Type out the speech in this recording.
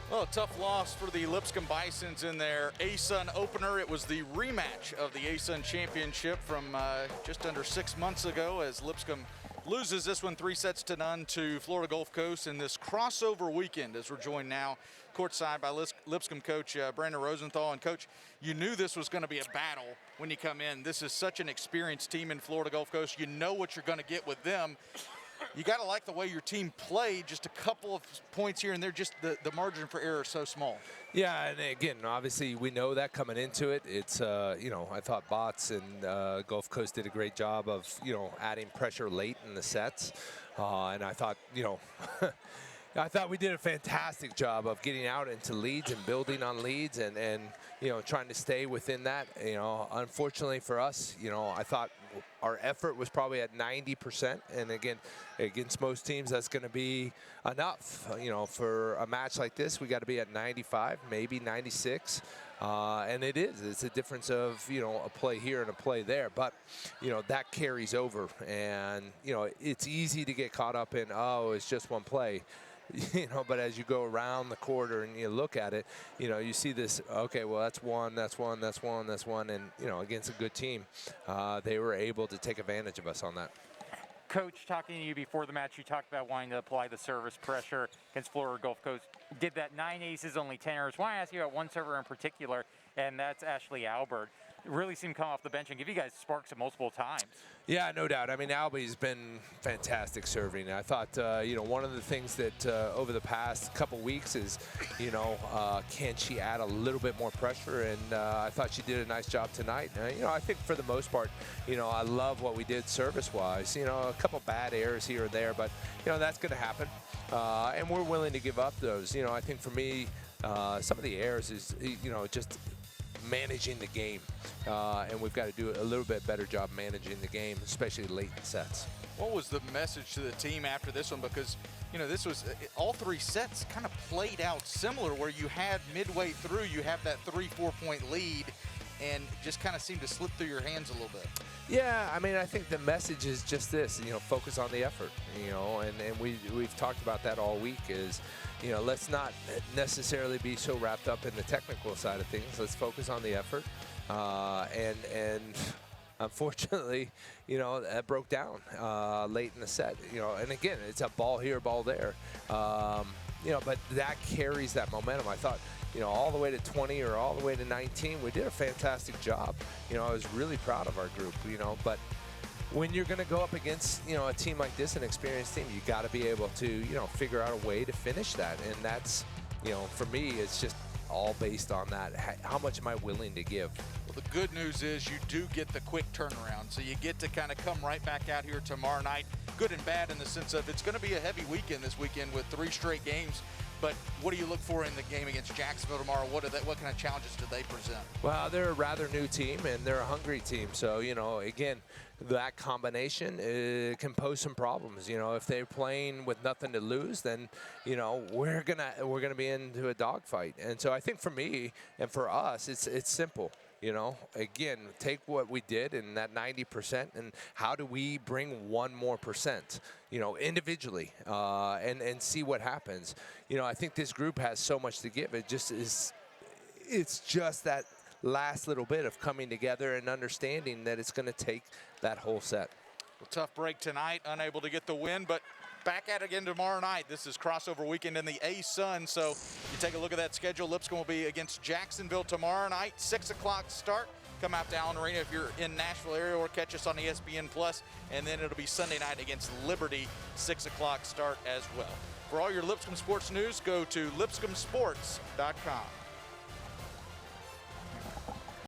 Well, a tough loss for the Lipscomb Bisons in their ASUN opener. It was the rematch of the ASUN championship from just under 6 months ago, as Lipscomb loses this one 3-0 to Florida Gulf Coast in this crossover weekend, as we're joined now courtside by Lipscomb coach Brandon Rosenthal. And coach, you knew this was going to be a battle when you come in. This is such an experienced team in Florida Gulf Coast. You know what you're going to get with them. You got to like the way your team played. Just a couple of points here and there, just the margin for error is so small. Yeah, and again, obviously we know that coming into it. It's, you know, I thought Bots and Gulf Coast did a great job of, you know, adding pressure late in the sets. And I thought, you know, I thought we did a fantastic job of getting out into leads and building on leads and you know, trying to stay within that. You know, unfortunately for us, you know, I thought our effort was probably at 90%. And again, against most teams, that's going to be enough. You know, for a match like this, we got to be at 95, maybe 96. And it is. It's a difference of, you know, a play here and a play there. But, you know, that carries over. And, you know, it's easy to get caught up in, oh, it's just one play. You know, but as you go around the quarter and you look at it, you know, you see this, okay, well, that's one, that's one, that's one, that's one. And, you know, against a good team, they were able to take advantage of us on that. Coach, talking to you before the match, you talked about wanting to apply the service pressure against Florida Gulf Coast. Did that 9 aces, only 10 errors. I want to ask you about one server in particular, and that's Ashley Albert. Really seemed to come off the bench and give you guys sparks at multiple times. Yeah, no doubt. I mean, Albie's been fantastic serving. I thought, you know, one of the things that over the past couple weeks is, you know, can she add a little bit more pressure? And I thought she did a nice job tonight. You know, I think for the most part, you know, I love what we did service-wise. You know, a couple bad errors here or there, but, you know, that's going to happen. And we're willing to give up those. You know, I think for me, some of the errors is, you know, just managing the game, and we've got to do a little bit better job managing the game, especially late in sets. What was the message to the team after this one? Because, you know, this was all 3 sets kind of played out similar, where you had midway through, you have that 3-4 point lead, and just kind of seemed to slip through your hands a little bit. Yeah, I mean, I think the message is just this, you know, focus on the effort, you know, and we've talked about that all week is, you know, let's not necessarily be so wrapped up in the technical side of things. Let's focus on the effort. And unfortunately, you know, that broke down late in the set, you know, and again, it's a ball here, ball there. You know, but that carries that momentum. I thought, you know, all the way to 20 or all the way to 19, we did a fantastic job. You know, I was really proud of our group, you know, but when you're going to go up against, you know, a team like this, an experienced team, you got to be able to, you know, figure out a way to finish that. And that's, you know, for me, it's just all based on that. How much am I willing to give? Well, the good news is you do get the quick turnaround. So you get to kind of come right back out here tomorrow night. Good and bad in the sense of it's going to be a heavy weekend this weekend with 3 straight games. But what do you look for in the game against Jacksonville tomorrow? What kind of challenges do they present? Well, they're a rather new team, and they're a hungry team. So, you know, again, that combination can pose some problems. You know, if they're playing with nothing to lose, then, you know, we're gonna be into a dogfight. And so I think for me and for us, it's simple. You know, again, take what we did in that 90% and how do we bring 1 more percent, you know, individually, and see what happens. You know, I think this group has so much to give. It just is, it's just that last little bit of coming together and understanding that it's going to take that whole set. Well, tough break tonight, unable to get the win, but back at it again tomorrow night. This is crossover weekend in the ASUN, so you take a look at that schedule. Lipscomb will be against Jacksonville tomorrow night, 6 o'clock start. Come out to Allen Arena if you're in Nashville area, or catch us on ESPN+. And then it'll be Sunday night against Liberty, 6 o'clock start as well. For all your Lipscomb sports news, go to lipscombsports.com.